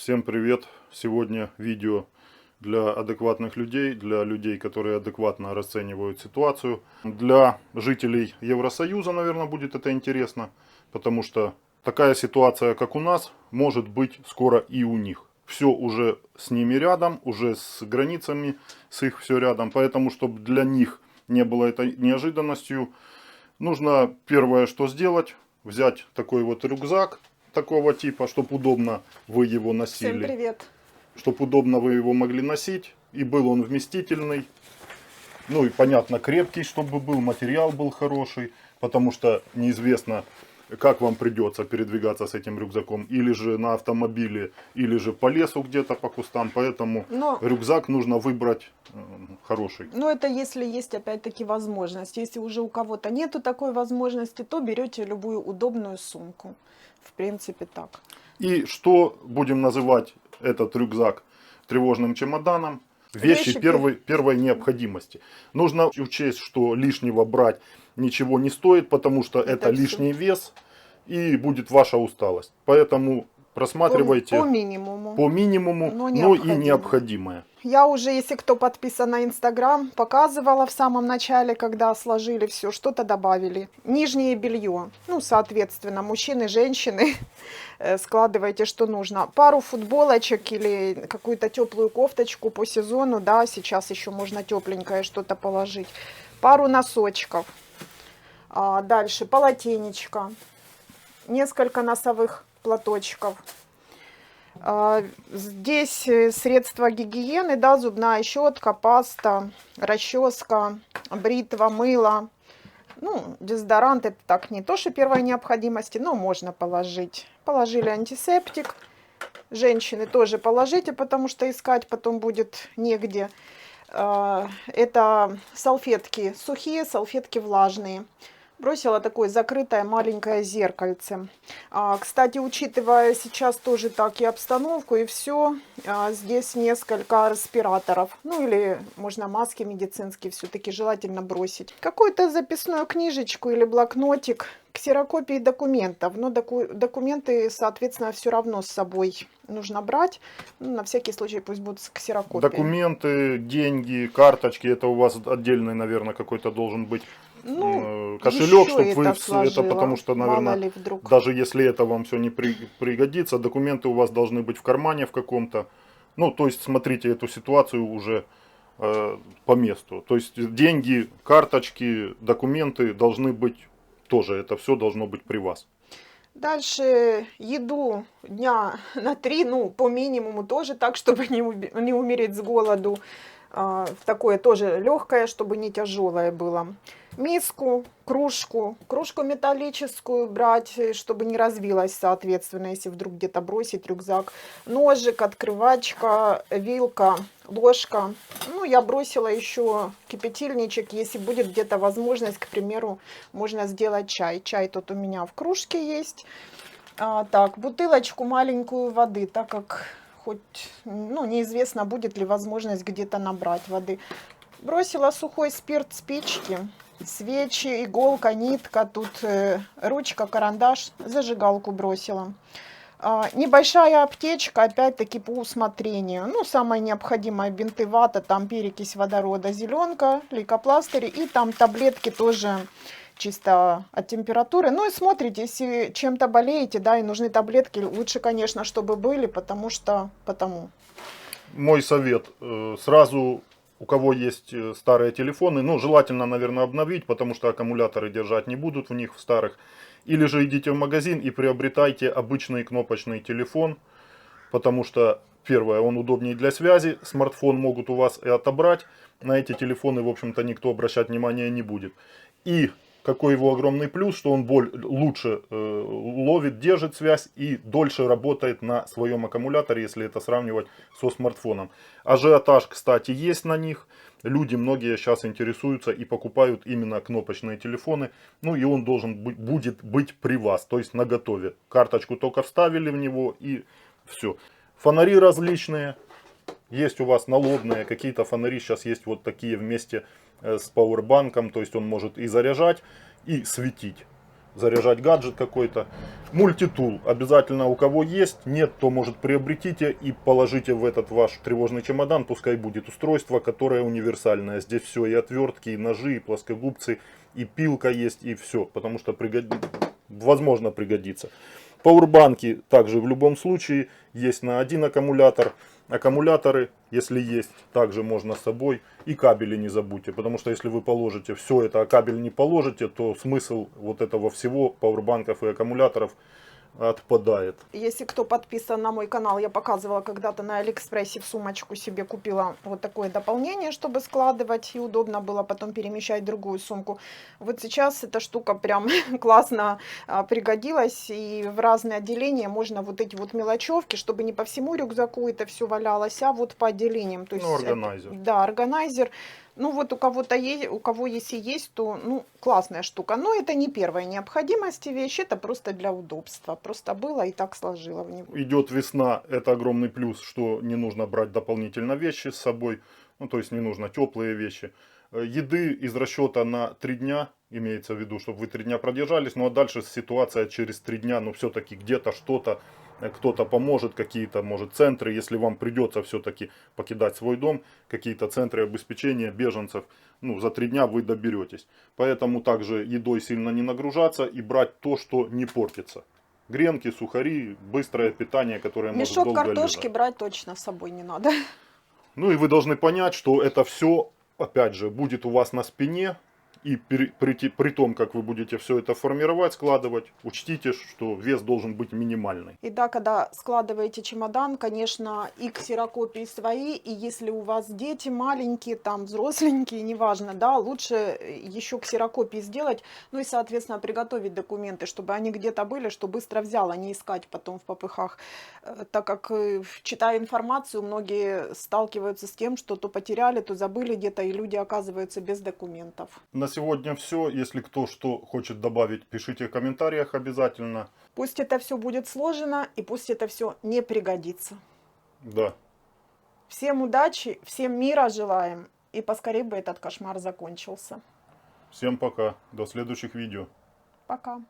Всем привет! Сегодня видео для адекватных людей, для людей, которые адекватно расценивают ситуацию. Для жителей Евросоюза, наверное, будет это интересно, потому что такая ситуация, как у нас, может быть скоро и у них. Все уже с ними рядом, уже с границами, с их все рядом. Поэтому, чтобы для них не было это неожиданностью, нужно первое, что сделать, взять такой вот рюкзак такого типа, чтобы удобно вы его Всем носили, привет. чтобы удобно вы его могли носить, и был он вместительный, ну и понятно крепкий, чтобы был, материал был хороший, потому что неизвестно, как вам придется передвигаться с этим рюкзаком, или же на автомобиле, или же по лесу где-то по кустам, поэтому Но, рюкзак нужно выбрать хороший. но это если есть опять-таки возможность. Если уже у кого-то нету такой возможности, то берете любую удобную сумку. В принципе так. И что будем называть этот рюкзак тревожным чемоданом? Вещи Вещи, первой необходимости. Нужно учесть, что лишнего брать ничего не стоит, потому что это это все лишний вес и будет ваша усталость. Поэтому по просматривайте минимуму, по минимуму, но но и необходимо. необходимое. Я уже, если кто подписан на Инстаграм, показывала в самом начале, когда сложили все, что-то добавили. Нижнее белье, ну, соответственно, мужчины, женщины, складывайте, что нужно. Пару футболочек или какую-то теплую кофточку по сезону, да, сейчас еще можно тепленькое что-то положить. Пару носочков. Дальше полотенечко, несколько носовых платочков. Здесь средства гигиены, да, зубная щетка, паста, расческа, бритва, мыло. Ну, дезодорант это так не то, что первой необходимости, но можно положить. Положили антисептик. Женщины тоже положите, потому что искать потом будет негде. Это салфетки сухие, салфетки влажные. Бросила такое закрытое маленькое зеркальце. Кстати, учитывая сейчас тоже так и обстановку, и все, здесь несколько респираторов. Ну или можно маски медицинские все-таки желательно бросить. Какую-то записную книжечку или блокнотик, ксерокопии документов. Но документы, соответственно, все равно с собой нужно брать. Ну, на всякий случай пусть будут с ксерокопией. Документы, деньги, карточки, это у вас отдельный, наверное, какой-то должен быть Ну, кошелек, еще чтобы вы это это, потому сложила, что, мало наверное, ли вдруг. даже если это вам все не пригодится, документы у вас должны быть в кармане в каком-то. Ну, то есть смотрите эту ситуацию уже по месту. То есть деньги, карточки, документы должны быть тоже, это все должно быть при вас. Дальше еду дня на 3, ну, по минимуму тоже так, чтобы не умереть с голоду. Такое тоже легкое, чтобы не тяжелое было. Миску, кружку металлическую брать, чтобы не разбилась, соответственно, если вдруг где-то бросить рюкзак. Ножик, открывачка, вилка, ложка. Ну, я бросила еще кипятильничек, если будет где-то возможность, к примеру, можно сделать чай. Чай тут у меня в кружке есть. Так, бутылочку маленькую воды, так как хоть, ну, неизвестно, будет ли возможность где-то набрать воды. Бросила сухой спирт, спички, свечи, иголка, нитка, тут ручка, карандаш, зажигалку бросила. Небольшая аптечка, опять-таки по усмотрению. Ну, самое необходимое: бинты, вата, там перекись водорода, зеленка, лейкопластыри и там таблетки тоже чисто от температуры. Ну и смотрите, если чем-то болеете, да, и нужны таблетки, лучше, конечно, чтобы были, потому что Мой совет, сразу у кого есть старые телефоны, ну, желательно, наверное, обновить, потому что аккумуляторы держать не будут в них, в старых. Или же идите в магазин и приобретайте обычный кнопочный телефон, потому что, первое, он удобнее для связи, смартфон могут у вас и отобрать, на эти телефоны, в общем-то, никто обращать внимания не будет. И какой его огромный плюс, что он лучше ловит, держит связь и дольше работает на своем аккумуляторе, если это сравнивать со смартфоном. Ажиотаж, кстати, есть на них. Люди многие сейчас интересуются и покупают именно кнопочные телефоны. Ну и он будет быть при вас, то есть наготове. Карточку только вставили в него и все. Фонари различные. Есть у вас налобные, какие-то фонари сейчас есть вот такие вместе с пауэрбанком. То есть он может и заряжать, и светить. заряжать гаджет какой-то. Мультитул. Обязательно у кого есть, нет, то может приобретите и положите в этот ваш тревожный чемодан. Пускай будет устройство, которое универсальное. Здесь все, и отвертки, и ножи, и плоскогубцы, и пилка есть, и все. Потому что возможно пригодится. Пауэрбанки также в любом случае есть на один аккумулятор. Аккумуляторы, если есть, также можно с собой. И кабели не забудьте, потому что если вы положите все это, а кабель не положите, то смысл вот этого всего, пауэрбанков и аккумуляторов, отпадает. Если кто подписан на мой канал, я показывала когда-то на Алиэкспрессе, в сумочку себе купила вот такое дополнение, чтобы складывать, и удобно было потом перемещать в другую сумку. Вот сейчас эта штука прям классно пригодилась, и в разные отделения можно вот эти вот мелочевки, чтобы не по всему рюкзаку это все валялось, а вот по отделениям. То есть Ну, органайзер. да, органайзер. Ну вот у кого-то есть, у кого если есть, то ну классная штука. Но это не первая необходимость вещь, это просто для удобства. Просто было и так сложила в него. Идет весна, это огромный плюс, что не нужно брать дополнительно вещи с собой. Ну, то есть не нужно теплые вещи. Еды из расчета на 3 дня, имеется в виду, чтобы вы 3 дня продержались. Ну а дальше ситуация через 3 дня, ну все-таки где-то что-то, кто-то поможет, какие-то, может, центры, если вам придется все-таки покидать свой дом, какие-то центры обеспечения беженцев, ну, за 3 дня вы доберетесь. Поэтому также едой сильно не нагружаться и брать то, что не портится. Гренки, сухари, быстрое питание, которое может Мешок долго картошки лежать. брать точно с собой не надо. Ну и вы должны понять, что это все, опять же, будет у вас на спине. И при том, как вы будете все это формировать, складывать, учтите, что вес должен быть минимальный. И да, когда складываете чемодан, конечно, и ксерокопии свои, и если у вас дети маленькие, там взросленькие, неважно, да, лучше еще ксерокопии сделать, ну и, соответственно, приготовить документы, чтобы они где-то были, что быстро взял, а не искать потом в попыхах. Так как, читая информацию, многие сталкиваются с тем, что то потеряли, то забыли где-то, и люди оказываются без документов. На сегодня все. Если кто что хочет добавить, пишите в комментариях обязательно. Пусть это все будет сложено, и пусть это все не пригодится. Да. Всем удачи, всем мира желаем, и поскорее бы этот кошмар закончился. Всем пока. До следующих видео. Пока.